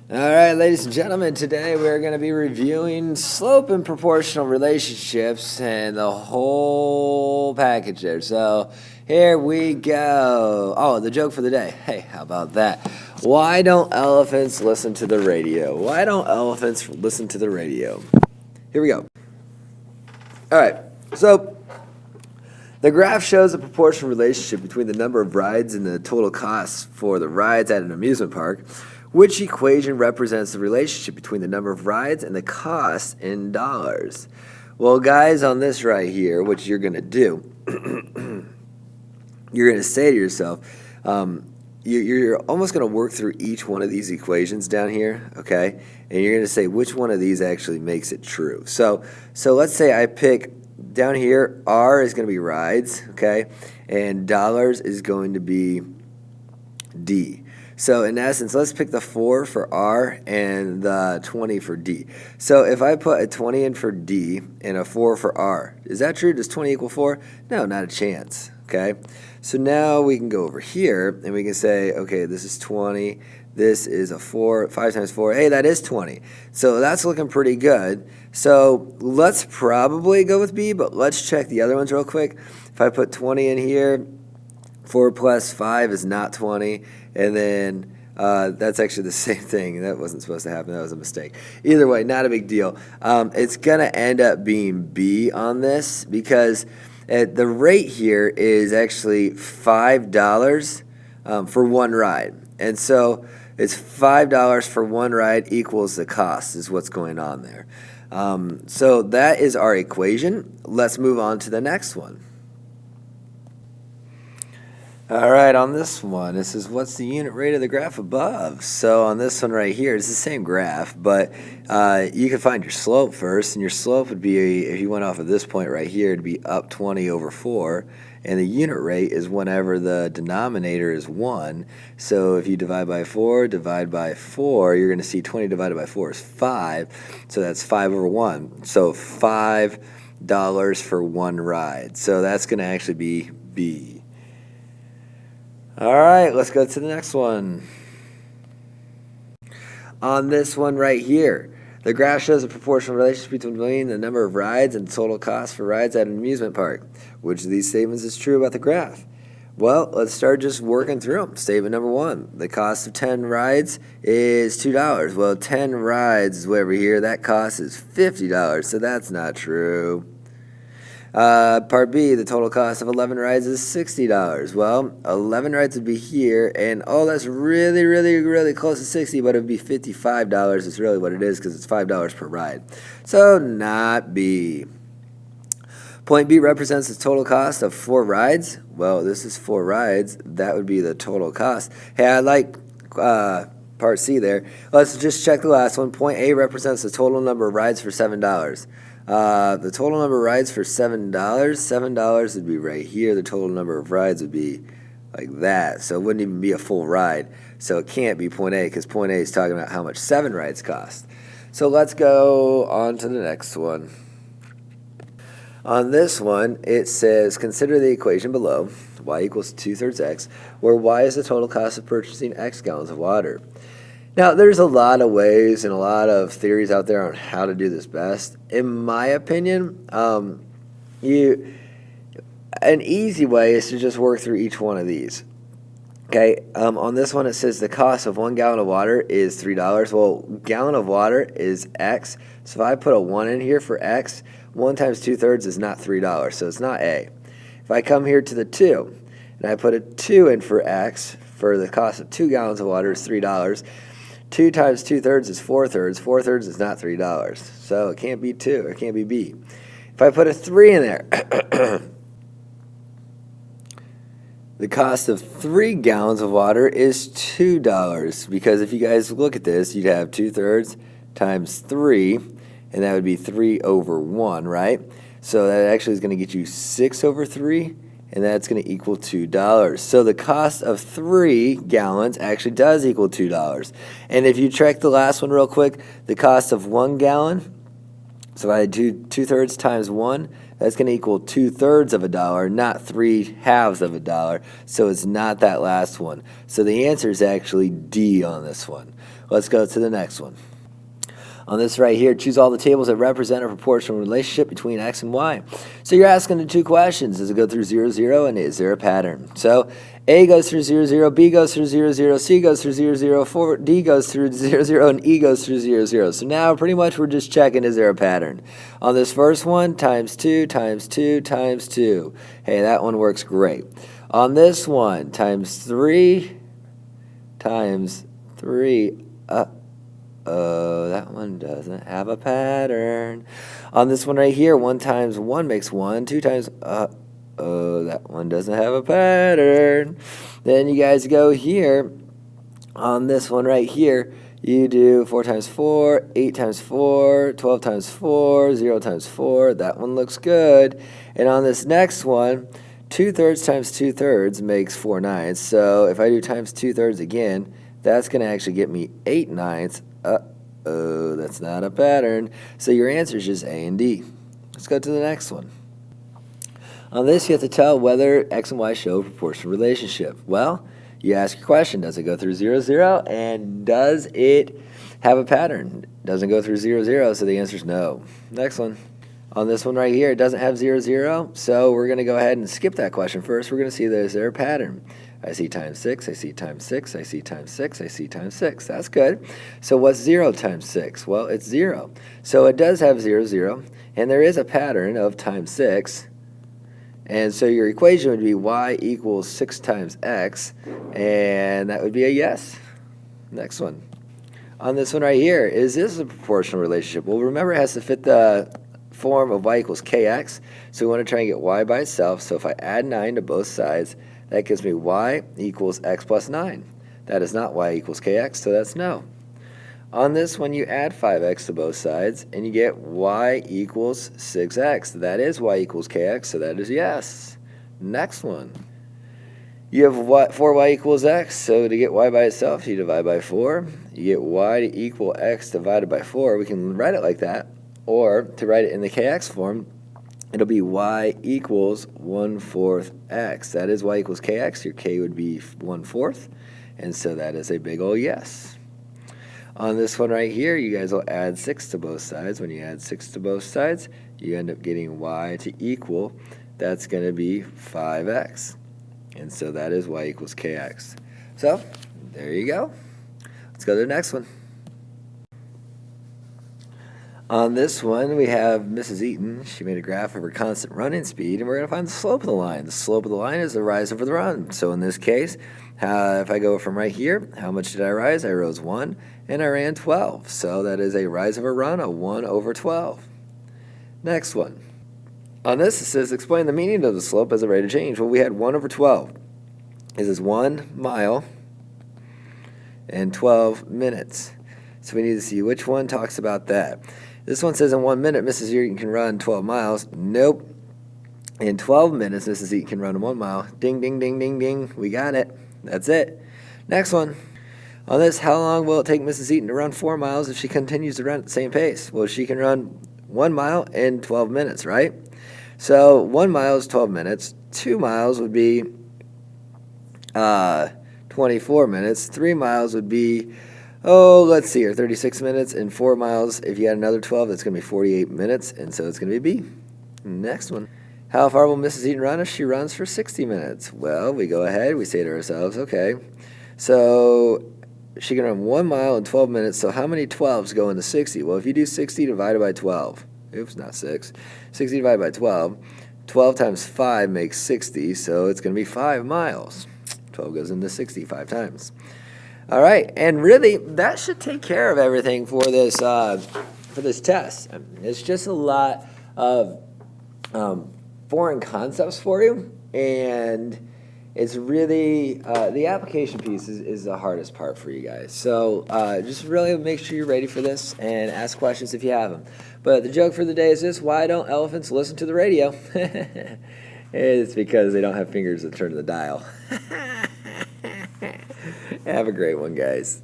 All right, ladies and gentlemen, today we're going to be reviewing slope and proportional relationships and the whole package there. So here we go. Oh, the joke for the day. Hey, how about that? Why don't elephants listen to the radio? Why don't elephants listen to the radio? Here we go. All right, so the graph shows a proportional relationship between the number of rides and the total cost for the rides at an amusement park. Which equation represents the relationship between the number of rides and the cost in dollars? Well, guys, on this right here, what you're going to do, you're going to say to yourself, you're almost going to work through each one of these equations down here, okay? And you're going to say which one of these actually makes it true. So let's say I pick down here, R is going to be rides, okay? And dollars is going to be D. So in essence, let's pick the 4 for R and the 20 for D. So if I put a 20 in for D and a 4 for R, is that true? Does 20 equal 4? No, not a chance, okay? So now we can go over here and we can say, okay, this is 20, this is a 4, 5 times 4, hey, that is 20. So that's looking pretty good. So let's probably go with B, but let's check the other ones real quick. If I put 20 in here, 4 plus 5 is not 20, and then that's actually the same thing. That wasn't supposed to happen. That was a mistake. Either way, not a big deal. It's going to end up being B on this because the rate here is actually $5 for one ride. And so it's $5 for one ride equals the cost is what's going on there. So that is our equation. Let's move on to the next one. All right, on this one, this is what's the unit rate of the graph above. So on this one right here, it's the same graph, but you can find your slope first, and your slope would be, if you went off of this point right here, it'd be up 20 over 4, and the unit rate is whenever the denominator is 1. So if you divide by 4, you're going to see 20 divided by 4 is 5, so that's 5 over 1. So $5 for one ride. So that's going to actually be B. All right, let's go to the next one. On this one right here, the graph shows a proportional relationship between the number of rides and total cost for rides at an amusement park. Which of these statements is true about the graph? Well, let's start just working through them. Statement number 1, the cost of 10 rides is $2. Well, 10 rides is way over here. That cost is $50, so that's not true. Part B, the total cost of 11 rides is $60. Well, 11 rides would be here, and oh, that's really, really, really close to 60, but it would be $55 is really what it is because it's $5 per ride. So not B. Point B represents the total cost of 4 rides. Well, this is 4 rides. That would be the total cost. Hey, I like part C there. Let's just check the last one. Point A represents the total number of rides for $7. The total number of rides for $7 would be right here. The total number of rides would be like that. So it wouldn't even be a full ride. So it can't be point A because point A is talking about how much 7 rides cost. So let's go on to the next one. On this one, it says, consider the equation below, y equals 2/3 x, where y is the total cost of purchasing x gallons of water. Now, there's a lot of ways and a lot of theories out there on how to do this best. In my opinion, an easy way is to just work through each one of these. Okay, on this one it says the cost of 1 gallon of water is $3. Well, gallon of water is x, so if I put a 1 in here for x, 1 times 2/3 is not $3, so it's not A. If I come here to the 2, and I put a 2 in for x, for the cost of 2 gallons of water is $3, 2 times 2/3 is 4/3. 4/3 is not $3. So it can't be 2. It can't be B. If I put a 3 in there, the cost of 3 gallons of water is $2. Because if you guys look at this, you'd have 2/3 times 3, and that would be 3 over 1, right? So that actually is going to get you 6 over 3. And that's going to equal $2. So the cost of 3 gallons actually does equal $2. And if you check the last one real quick, the cost of 1 gallon So if I do 2/3 times 1, that's going to equal 2/3 of a dollar, not 3/2 of a dollar. So it's not that last one. So the answer is actually D on this one. Let's go to the next one. On this right here, choose all the tables that represent a proportional relationship between X and Y. So you're asking the two questions. Does it go through 0, 0, and is there a pattern? So A goes through 0, 0, B goes through 0, 0, C goes through 0, 0, 4, D goes through 0, 0, and E goes through 0, 0. So now pretty much we're just checking, is there a pattern? On this first one, times 2, times 2, times 2. Hey, that one works great. On this one, times 3, times 3. Oh, that one doesn't have a pattern. On this one right here, 1 times 1 makes 1. 2 times, oh, that one doesn't have a pattern. Then you guys go here. On this one right here, you do 4 times 4, 8 times 4, 12 times 4, 0 times 4. That one looks good. And on this next one, 2/3 times 2/3 makes 4/9. So if I do times 2/3 again, that's going to actually get me 8/9. Uh-oh, that's not a pattern. So your answer is just A and D. Let's go to the next one. On this, you have to tell whether X and Y show a proportional relationship. Well, you ask your question, does it go through 0, 0? And does it have a pattern? It doesn't go through 0, 0, so the answer is no. Next one. On this one right here, it doesn't have 0, 0, so we're going to go ahead and skip that question first. We're going to see that is there a pattern. I see times 6, I see times 6, I see times 6, I see times 6. That's good. So what's 0 times 6? Well, it's 0. So it does have 0, 0, and there is a pattern of times 6. And so your equation would be y equals 6 times x, and that would be a yes. Next one. On this one right here, is this a proportional relationship? Well, remember it has to fit the form of y equals kx, so we want to try and get y by itself. So if I add 9 to both sides, that gives me y equals x plus 9. That is not y equals kx, so that's no. On this one, you add 5x to both sides, and you get y equals 6x. That is y equals kx, so that is yes. Next one. You have 4y equals x, so to get y by itself, you divide by 4. You get y to equal x divided by 4. We can write it like that, or to write it in the kx form, it'll be y equals 1/4 x. That is y equals kx. Your k would be 1/4, and so that is a big ol' yes. On this one right here, you guys will add 6 to both sides. When you add 6 to both sides, you end up getting y to equal, that's going to be 5x. And so that is y equals kx. So, there you go. Let's go to the next one. On this one, we have Mrs. Eaton. She made a graph of her constant running speed, and we're going to find the slope of the line. The slope of the line is the rise over the run. So in this case, if I go from right here, how much did I rise? I rose 1, and I ran 12. So that is a rise of a run of 1/12. Next one. On this, it says, explain the meaning of the slope as a rate of change. Well, we had 1/12. This is 1 mile and 12 minutes. So we need to see which one talks about that. This one says in 1 minute, Mrs. Eaton can run 12 miles. Nope. In 12 minutes, Mrs. Eaton can run 1 mile. Ding, ding, ding, ding, ding. We got it. That's it. Next one. On this, how long will it take Mrs. Eaton to run 4 miles if she continues to run at the same pace? Well, she can run 1 mile in 12 minutes, right? So 1 mile is 12 minutes. 2 miles would be 24 minutes. 3 miles would be, let's see here, 36 minutes. And 4 miles, if you add another 12, that's going to be 48 minutes. And so it's going to be B. Next one. How far will Mrs. Eaton run if she runs for 60 minutes? Well, we go ahead. We say to ourselves, okay, so she can run 1 mile in 12 minutes. So how many 12s go into 60? Well, if you do 60 divided by 12, oops, not 6. 60 divided by 12. 12 times 5 makes 60, so it's going to be 5 miles. 12 goes into 60 5 times. All right, and really, that should take care of everything for this test. I mean, it's just a lot of foreign concepts for you, and it's really, the application piece is the hardest part for you guys. So just really make sure you're ready for this and ask questions if you have them. But the joke for the day is this: why don't elephants listen to the radio? It's because they don't have fingers that turn the dial. Have a great one, guys.